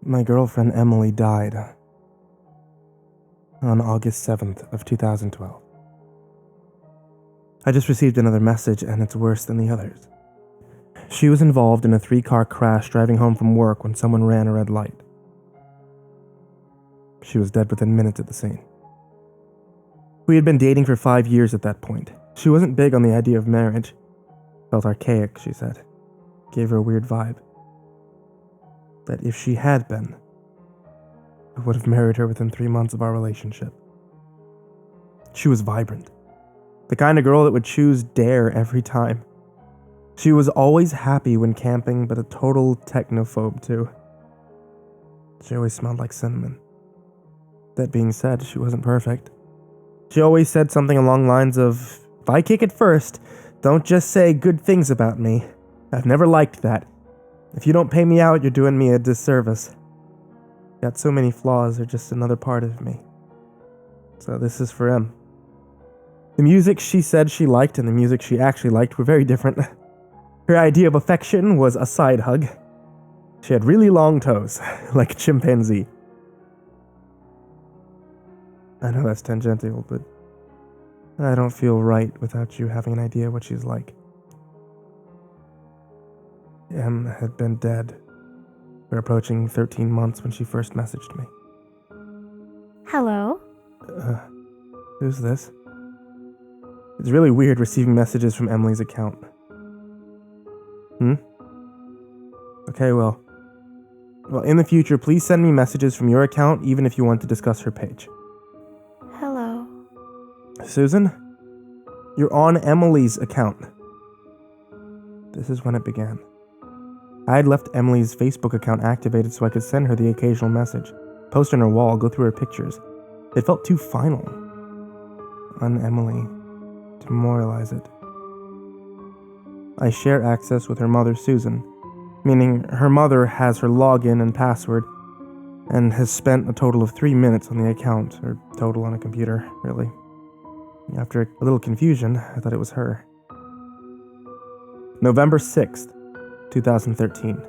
My girlfriend Emily died on August 7th of 2012. I just received another message and it's worse than the others. She was involved in a 3-car crash driving home from work when someone ran a red light. She was dead within minutes at the scene. We had been dating for 5 years at that point. She wasn't big on the idea of marriage. Felt archaic, she said. Gave her a weird vibe. That if she had been, I would have married her within 3 months of our relationship. She was vibrant. The kind of girl that would choose dare every time. She was always happy when camping, but a total technophobe too. She always smelled like cinnamon. That being said, she wasn't perfect. She always said something along the lines of, "If I kick it first, don't just say good things about me. I've never liked that. If you don't pay me out, you're doing me a disservice. Got so many flaws, they're just another part of me." So this is for Em. The music she said she liked and the music she actually liked were very different. Her idea of affection was a side hug. She had really long toes, like a chimpanzee. I know that's tangential, but I don't feel right without you having an idea what she's like. Em had been dead. We're approaching 13 months when she first messaged me. Hello? Who's this? It's really weird receiving messages from Emily's account. Okay, well, in the future, please send me messages from your account, even if you want to discuss her page. Hello? Susan? You're on Emily's account. This is when it began. I had left Emily's Facebook account activated so I could send her the occasional message, post on her wall, go through her pictures. It felt too final. On Emily. Demoralize it. I share access with her mother, Susan, meaning her mother has her login and password, and has spent a total of 3 minutes on the account, or total on a computer, really. After a little confusion, I thought it was her. November 6th, 2013.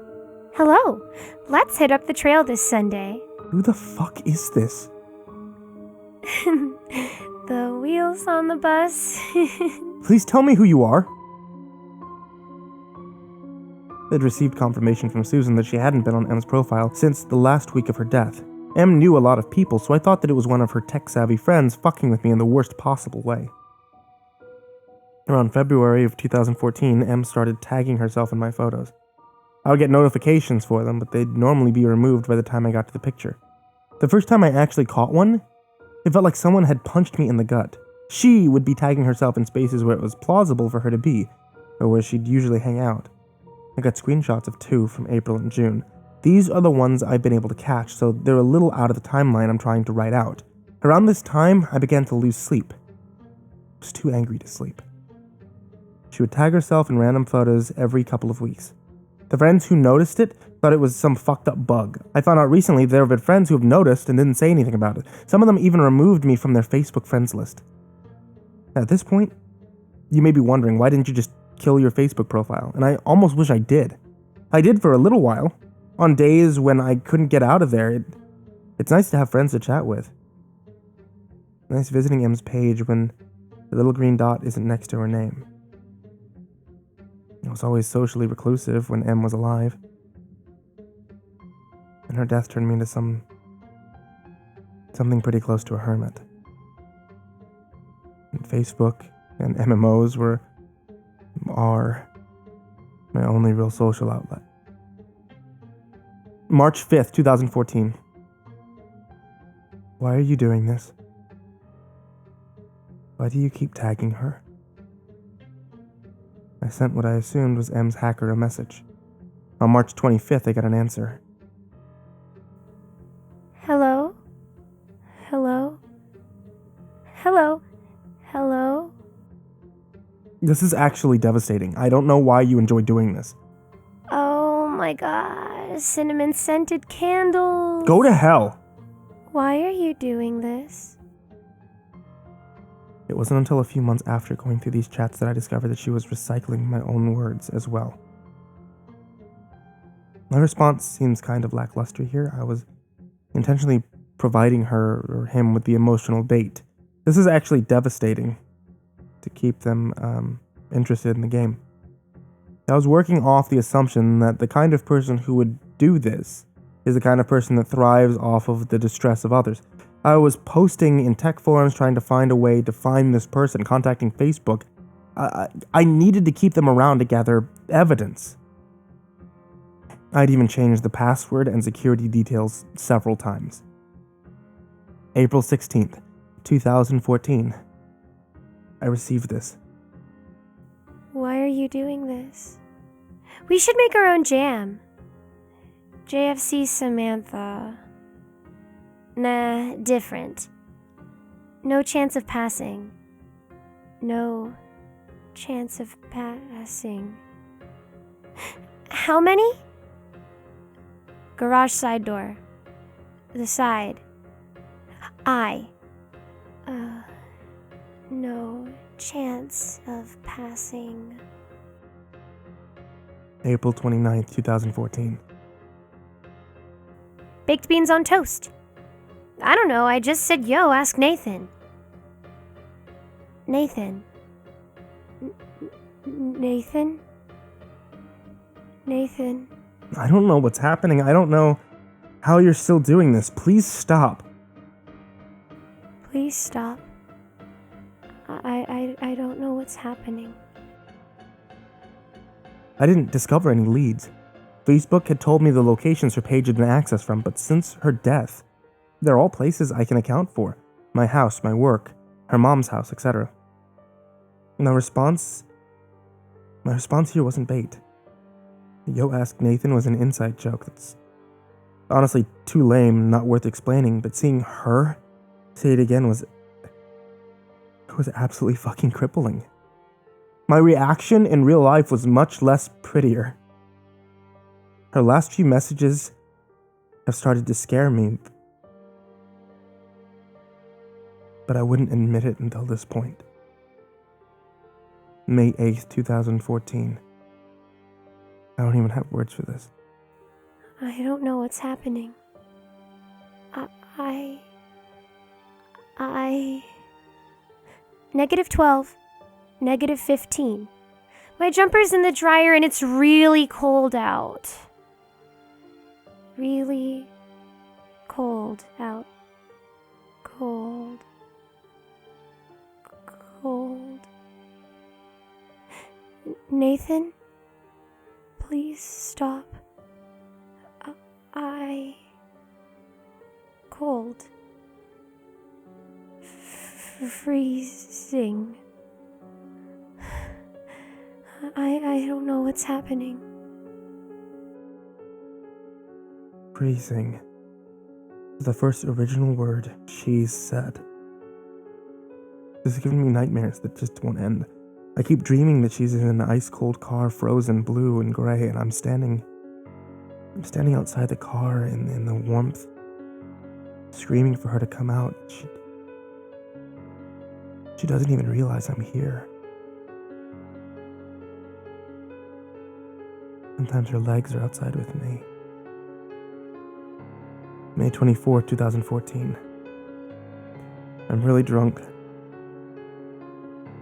Hello. Let's hit up the trail this Sunday. Who the fuck is this? The wheels on the bus. Please tell me who you are. I'd received confirmation from Susan that she hadn't been on Em's profile since the last week of her death. Em knew a lot of people, so I thought that it was one of her tech-savvy friends fucking with me in the worst possible way. Around February of 2014, Em started tagging herself in my photos. I would get notifications for them, but they'd normally be removed by the time I got to the picture. The first time I actually caught one, it felt like someone had punched me in the gut. She would be tagging herself in spaces where it was plausible for her to be, or where she'd usually hang out. I got screenshots of 2 from April and June. These are the ones I've been able to catch, so they're a little out of the timeline I'm trying to write out. Around this time, I began to lose sleep. I was too angry to sleep. She would tag herself in random photos every couple of weeks. The friends who noticed it thought it was some fucked up bug. I found out recently there have been friends who have noticed and didn't say anything about it. Some of them even removed me from their Facebook friends list. At this point, you may be wondering, why didn't you just kill your Facebook profile? And I almost wish I did. I did for a little while. On days when I couldn't get out of there, it's nice to have friends to chat with. Nice visiting Em's page when the little green dot isn't next to her name. I was always socially reclusive when Em was alive. And her death turned me into something pretty close to a hermit. And Facebook and MMOs are my only real social outlet. March 5th, 2014. Why are you doing this? Why do you keep tagging her? I sent what I assumed was Em's hacker a message. On March 25th, I got an answer. Hello? Hello? Hello? Hello? This is actually devastating. I don't know why you enjoy doing this. Oh my gosh, cinnamon-scented candles. Go to hell! Why are you doing this? It wasn't until a few months after going through these chats that I discovered that she was recycling my own words as well. My response seems kind of lackluster here. I was intentionally providing her or him with the emotional bait. This is actually devastating to keep them interested in the game. I was working off the assumption that the kind of person who would do this is the kind of person that thrives off of the distress of others. I was posting in tech forums trying to find a way to find this person, contacting Facebook. I needed to keep them around to gather evidence. I'd even changed the password and security details several times. April 16th, 2014. I received this. Why are you doing this? We should make our own jam. JFC Samantha. Nah, different. No chance of passing. No chance of passing. How many? Garage side door. The side. No chance of passing. April 29th, 2014. Baked beans on toast. I don't know, I just said yo, ask Nathan. Nathan. Nathan? Nathan. I don't know what's happening. I don't know how you're still doing this. Please stop. Please stop. I don't know what's happening. I didn't discover any leads. Facebook had told me the locations her page had been accessed from, but since her death, they're all places I can account for. My house, my work, her mom's house, etc. My response here wasn't bait. Yo Ask Nathan was an inside joke that's honestly too lame, not worth explaining, but seeing her say it again was absolutely fucking crippling. My reaction in real life was much less prettier. Her last few messages have started to scare me, but I wouldn't admit it until this point. May 8th, 2014. I don't even have words for this. I don't know what's happening. -12, -15. My jumper's in the dryer and it's really cold out. Really cold out. Cold. Nathan, please stop. Cold. Freezing. I don't know what's happening. Freezing. The first original word she said. This is giving me nightmares that just won't end. I keep dreaming that she's in an ice-cold car, frozen blue and gray, and I'm standing outside the car in the warmth, screaming for her to come out. She doesn't even realize I'm here. Sometimes her legs are outside with me. May 24th, 2014. I'm really drunk.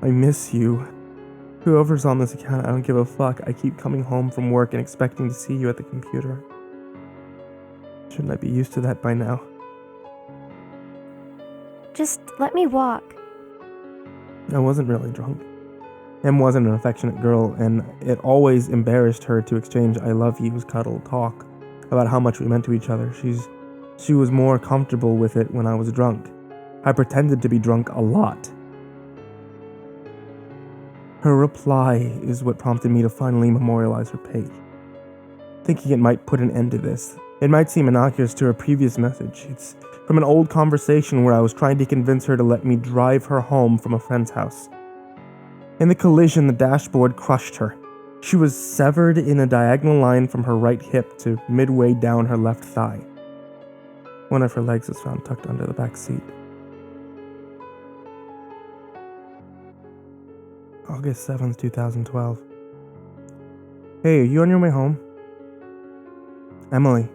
I miss you. Whoever's on this account, I don't give a fuck. I keep coming home from work and expecting to see you at the computer. Shouldn't I be used to that by now? Just let me walk. I wasn't really drunk. Em wasn't an affectionate girl, and it always embarrassed her to exchange I love yous, cuddle, talk about how much we meant to each other. She was more comfortable with it when I was drunk. I pretended to be drunk a lot. Her reply is what prompted me to finally memorialize her page. Thinking it might put an end to this. It might seem innocuous to her previous message. It's from an old conversation where I was trying to convince her to let me drive her home from a friend's house. In the collision, the dashboard crushed her. She was severed in a diagonal line from her right hip to midway down her left thigh. One of her legs was found tucked under the back seat. August 7th, 2012. Hey, are you on your way home? Emily,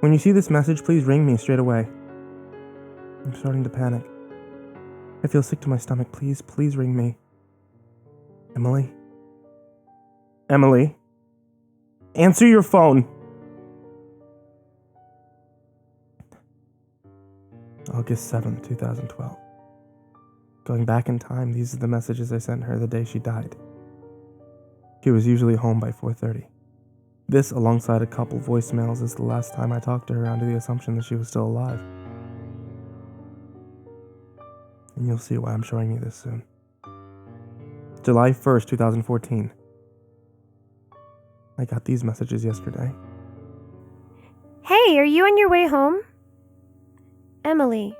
when you see this message, please ring me straight away. I'm starting to panic. I feel sick to my stomach. Please ring me. Emily? Emily? Answer your phone! August 7th, 2012. Going back in time, these are the messages I sent her the day she died. She was usually home by 4:30. This, alongside a couple voicemails, is the last time I talked to her under the assumption that she was still alive. And you'll see why I'm showing you this soon. July 1st, 2014. I got these messages yesterday. Hey, are you on your way home? Emily,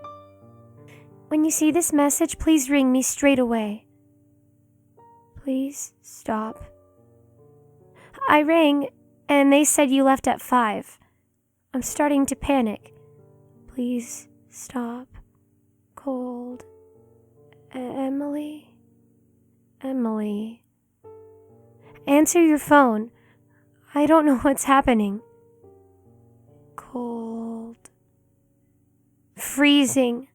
when you see this message, please ring me straight away. Please stop. I rang, and they said you left at 5. I'm starting to panic. Please stop. Cold. Emily? Emily. Answer your phone. I don't know what's happening. Cold. Freezing.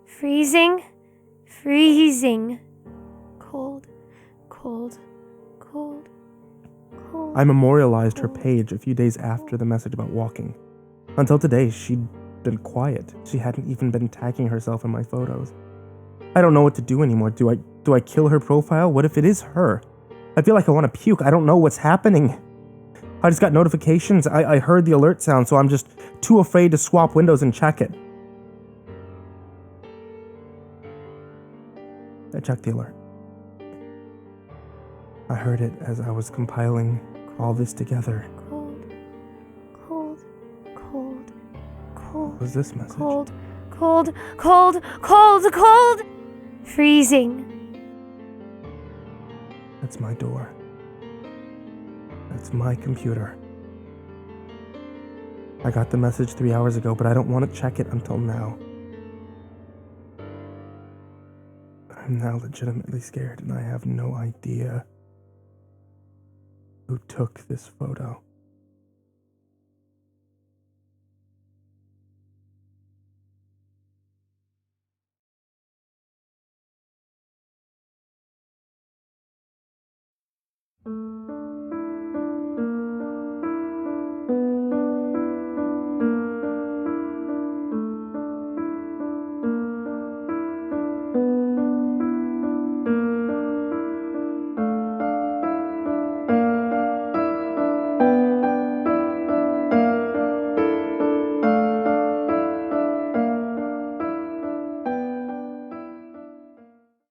Freezing. Freezing. Cold. Cold. Cold. Cold. I memorialized her page a few days after the message about walking. Until today, she'd been quiet. She hadn't even been tagging herself in my photos. I don't know what to do anymore. Do I kill her profile? What if it is her? I feel like I want to puke. I don't know what's happening. I just got notifications. I heard the alert sound, so I'm just too afraid to swap windows and check it. I checked the alert. I heard it as I was compiling all this together. Cold. Cold. Cold. Cold. What was this message? Cold. Cold. Cold. Cold. Cold. Freezing. That's my door. That's my computer. I got the message 3 hours ago, but I don't want to check it until now. I'm now legitimately scared, and I have no idea who took this photo.